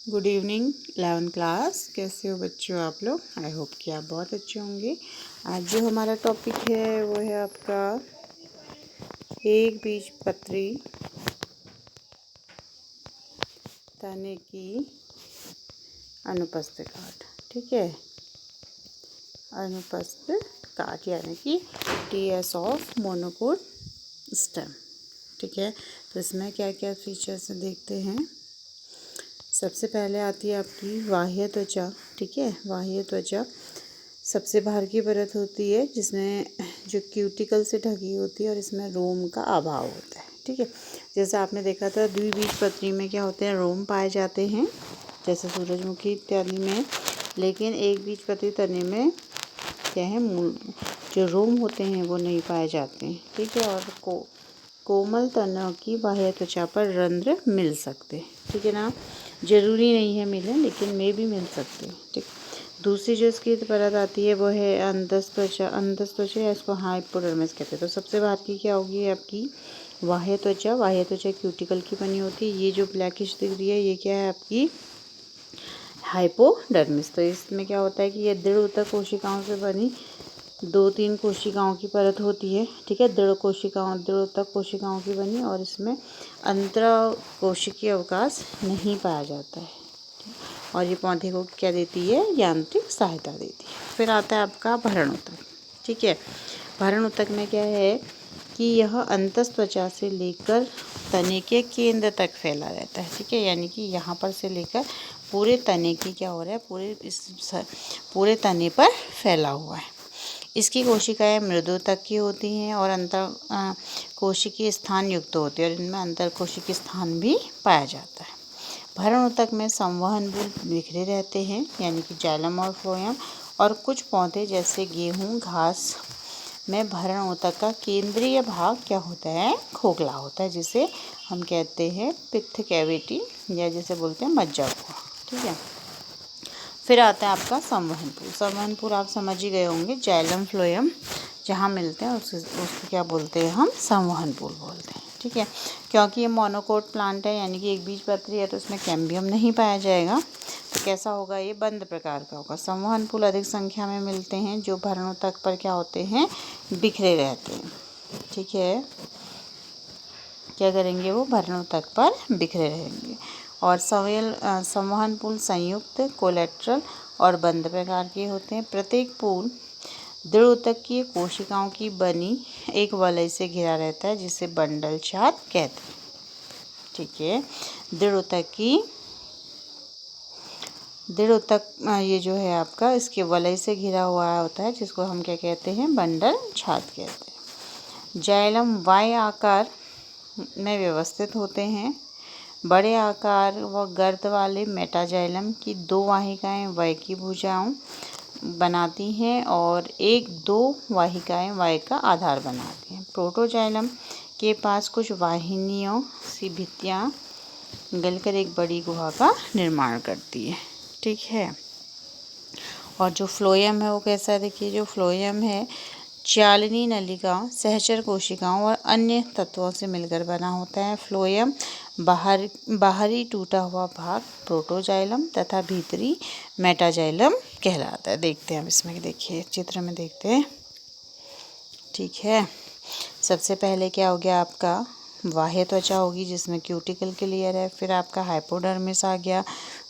Good evening 11th class. कैसे हो बच्चों आप लोग? आई होप कि आप बहुत अच्छे होंगे। आज जो हमारा टॉपिक है वो है आपका एक बीजपत्री तने की अनुपस्थित काट। ठीक है, अनुपस्थित काट यानी कि TS ऑफ मोनोकोट स्टेम। ठीक है, तो इसमें क्या क्या फीचर्स देखते हैं। सबसे पहले आती है आपकी बाह्य त्वचा। ठीक है, बाह्य त्वचा सबसे बाहर की परत होती है जिसमें जो क्यूटिकल से ढकी होती है और इसमें रोम का अभाव होता है। ठीक है, जैसे आपने देखा था द्विबीजपत्री में क्या होते हैं, रोम पाए जाते हैं जैसे सूरजमुखी इत्यादि में, लेकिन एक बीजपत्री तने में क्या है, मूल जो रोम होते हैं वो नहीं पाए जाते हैं। ठीक है, और कोमल तनों की बाह्य त्वचा पर रंध्र मिल सकते हैं। ठीक है ना, जरूरी नहीं है मिले, लेकिन में भी मिल सकते हैं। ठीक, दूसरी जो इसकी परत आती है वो है अंधस त्वचा। अंधस त्वचा या इसको हाइपोडर्मिस कहते हैं। तो सबसे बाहर की क्या होगी आपकी बाह्य त्वचा। बाह्य त्वचा क्यूटिकल की बनी होती है। ये जो ब्लैकिश दिख रही है ये क्या है आपकी हाइपोडर्मिस। तो इसमें क्या होता है कि ये दृढ़ ऊतक कोशिकाओं से बनी 2-3 कोशिकाओं की परत होती है। ठीक है, दृढ़ ऊतक कोशिकाओं की बनी, और इसमें अंतरा कोशिकीय अवकाश नहीं पाया जाता है। और ये पौधे को क्या देती है, यांत्रिक सहायता देती है। फिर आता है आपका भरण ऊतक। ठीक है, भरण ऊतक में क्या है कि यह अंतस त्वचा से लेकर तने के केंद्र तक फैला रहता है। ठीक है, यानी कि यहाँ पर से लेकर पूरे तने की क्या हो रहा है, पूरे तने पर फैला हुआ है। इसकी कोशिकाएं मृदुतक की होती हैं और अंतर कोशिकीय स्थान युक्त होती है, और इनमें अंतर कोशिकीय स्थान भी पाया जाता है। भरण ऊतक में संवहन बुल बिखरे रहते हैं, यानी कि जाइलम और फ्लोएम, और कुछ पौधे जैसे गेहूं, घास में भरण ऊतक का केंद्रीय भाग क्या होता है, खोखला होता है, जिसे हम कहते हैं पित्त कैविटी, या जिसे बोलते हैं मज्जा को। ठीक है, फिर आता है आपका संवहन पुल। संवहन पुल आप समझ ही गए होंगे, जाइलम फ्लोएम जहाँ मिलते हैं उसको क्या बोलते हैं, हम संवहन पुल बोलते हैं। ठीक है, क्योंकि ये मोनोकोट प्लांट है यानी कि एक बीजपत्री है, तो इसमें कैम्बियम नहीं पाया जाएगा, तो कैसा होगा, ये बंद प्रकार का होगा। संवहन पुल अधिक संख्या में मिलते हैं जो भरण ऊतक पर क्या होते हैं, बिखरे रहते हैं। ठीक है, क्या करेंगे, वो भरण ऊतक पर बिखरे रहेंगे। और संवहन पुल संयुक्त, कोलेट्रल और बंद प्रकार के होते हैं। प्रत्येक पुल दृढ़ ऊतक की कोशिकाओं की बनी एक वलय से घिरा रहता है, जिसे बंडल छाद कहते हैं। ठीक है, दृढ़ ऊतक ये जो है आपका इसके वलय से घिरा हुआ होता है, जिसको हम क्या कहते हैं, बंडल छाद कहते हैं। जाइलम वाय आकार में व्यवस्थित होते हैं। बड़े आकार व गर्द वाले मेटाजाइलम की 2 वाहिकाएं वय की भुजाओं बनाती हैं और 1-2 वाहिकाएं वय का आधार बनाती हैं। प्रोटोजाइलम के पास कुछ वाहिनियों सी भित्तियाँ गलकर एक बड़ी गुहा का निर्माण करती है। ठीक है, और जो फ्लोएम है वो कैसा है, देखिए जो फ्लोएम है चालनी नलिका, सहचर कोशिकाओं और अन्य तत्वों से मिलकर बना होता है। फ्लोएम बाहरी टूटा हुआ भाग प्रोटोजाइलम तथा भीतरी मेटाजाइलम कहलाता है। देखते हैं हम इसमें, देखिए चित्र में देखते हैं। ठीक है, सबसे पहले क्या हो गया आपका बाह्य त्वचा होगी जिसमें क्यूटिकल के लेयर है। फिर आपका हाइपोडर्मिस आ गया।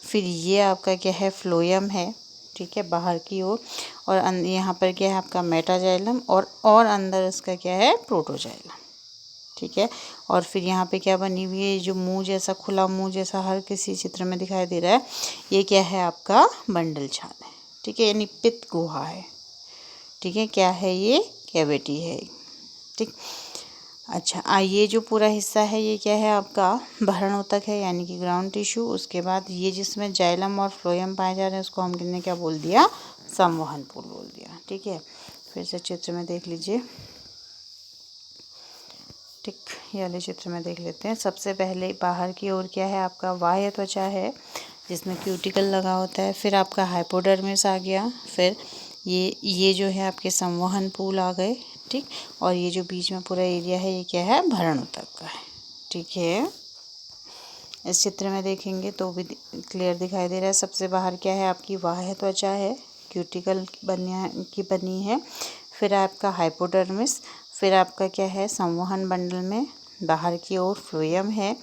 फिर ये आपका क्या है, फ्लोएम है। ठीक है, बाहर की ओर, और यहाँ पर क्या है आपका मेटाजाइलम, और अंदर इसका क्या है, प्रोटोजाइलम। ठीक है, और फिर यहाँ पे क्या बनी हुई है, जो मुंह जैसा, खुला मुंह जैसा हर किसी चित्र में दिखाई दे रहा है, ये क्या है आपका बंडल छाद है। ठीक है, यानी पित्त गुहा है। ठीक है, क्या है ये, कैविटी है। ठीक, अच्छा, ये जो पूरा हिस्सा है ये क्या है आपका भरण ऊतक है, यानी कि ग्राउंड टिश्यू। उसके बाद ये जिसमें जाइलम और फ्लोएम पाए जा रहे हैं उसको हमने क्या बोल दिया, संवहन पुल बोल दिया। ठीक है, फिर से चित्र में देख लीजिए। ठीक, ये वाले चित्र में देख लेते हैं। सबसे पहले बाहर की ओर क्या है आपका बाह्य त्वचा है जिसमें क्यूटिकल लगा होता है। फिर आपका हाइपोडर्मिस आ गया। फिर ये जो है आपके संवहन पुल आ गए। ठीक, और ये जो बीच में पूरा एरिया है ये क्या है, भरण ऊतक का है। ठीक है, इस चित्र में देखेंगे तो भी क्लियर दिखाई दे रहा है। सबसे बाहर क्या है, आपकी बाह्य त्वचा है, क्यूटिकल की बनी है। फिर आपका हाइपोडर्मिस, फिर आपका क्या है, संवहन बंडल में बाहर की ओर फ्लोएम है,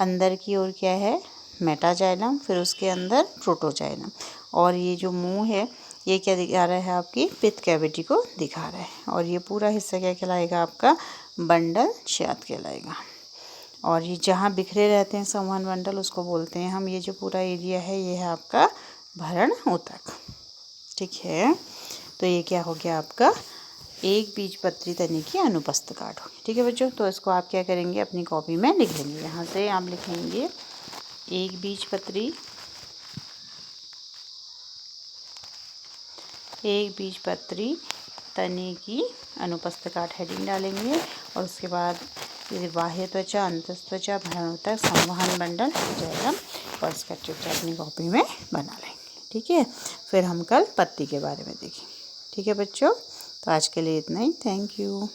अंदर की ओर क्या है, मेटाजाइलम, फिर उसके अंदर प्रोटोजाइलम। और ये जो मुंह है ये क्या दिखा रहा है, आपकी पित्त कैविटी को दिखा रहा है। और ये पूरा हिस्सा क्या कहलाएगा, आपका बंडल श्यात कहलाएगा। और ये जहाँ बिखरे रहते हैं संवहन बंडल उसको बोलते हैं हम, ये जो पूरा एरिया है ये है आपका भरण ऊतक। ठीक है, तो ये क्या हो गया आपका एक बीजपत्री तने की अनुपस्थ गांठ होगी। ठीक है बच्चों, तो इसको आप क्या करेंगे, अपनी कॉपी में लिख लेंगे। यहाँ से आप लिखेंगे एक बीजपत्री तने की अनुपस्थ गांठ हेडिंग डालेंगे। और उसके बाद बाह्य त्वचा, अंतस्त्वचा, भरणोतक, संवहन बंडल, जाइलम, और इसका चित्र अपनी कॉपी में बना लेंगे। ठीक है, फिर हम कल पत्ती के बारे में देखेंगे। ठीक है बच्चों, तो आज के लिए इतना ही। Thank you.